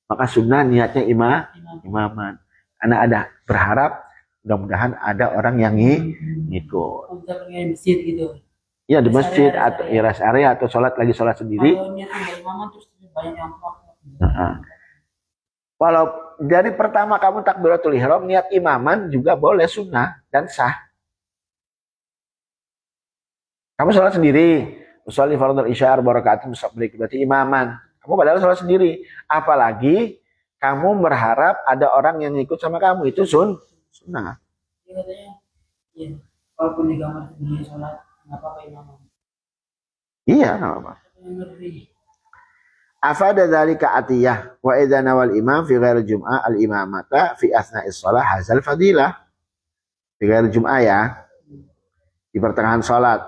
Maka sunnah niatnya imaman. Karena ada berharap mudah-mudahan ada orang yang ngikut. Di masjid gitu. Iya di masjid atau rest area atau lagi sholat sendiri. Kalau niatnya imaman terus banyak yang Walau dari pertama kamu takbiratul ihram niat imaman juga boleh sunnah dan sah. Kamu sholat sendiri, usolli fardhu isya arba rakaat musabbiq, berarti imaman. Kamu padahal sholat sendiri. Apalagi kamu berharap ada orang yang ikut sama kamu, itu sunnah. Dia katanya, ya, walaupun di kamar sendiri sholat, nggak apa-apa imaman. Iya, nggak apa-apa. Afada dzalika Atiyah wa idza nawal imam fi ghairi jum'ah al imamata fi asna'is shalah hazal fadilah. Fi ghairi jum'ah ya. Di pertengahan salat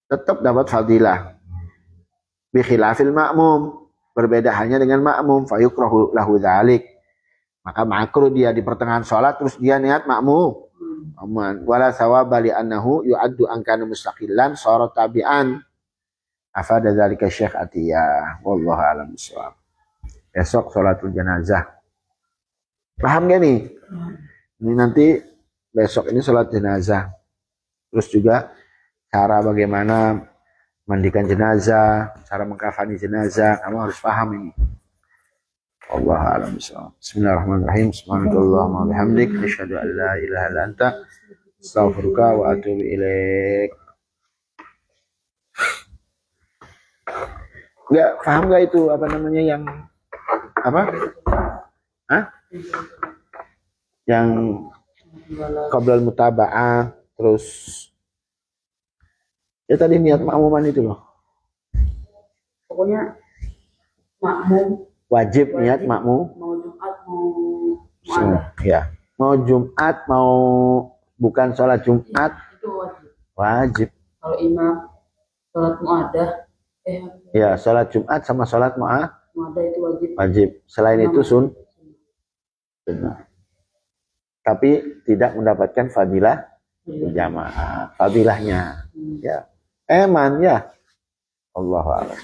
tetap dapat fadilah. Bi khilafil ma'mum, berbeda halnya dengan ma'mum, fayukrahu lahu dzalik, maka makruh dia di pertengahan sholat terus dia niat ma'mum wala thawaba li annahu yu'addu an kana mustaqillan sara tabi'an afada dzalika Syekh Atiyah wallahu a'lam bishawab. Besok sholatul jenazah, paham gak nih? Ini nanti besok ini sholat jenazah, terus juga cara bagaimana mandikan jenazah, cara mengkafani jenazah, kamu harus paham ini. Wallahu a'lam bishawab. Bismillahirrahmanirrahim. Subhanakallahumma wa bihamdik asyhadu an la ilaha illa anta astaghfiruka wa atubu ilaik. Enggak paham enggak itu apa namanya yang apa? Yang qablal mutaba'ah, terus ya tadi niat makmuman itu loh. Pokoknya makmum Wajib niat makmum. mau Jumat mau Ya. Mau Jumat mau bukan sholat Jumat itu wajib. wajib. Kalau imam sholat mu'adah Ya, sholat Jumat sama sholat mu'adah itu wajib. wajib. Selain itu sunnah. Tapi tidak mendapatkan fadilah berjamaah. Fadilahnya. Ya. Eman ya. Allahu a'lam.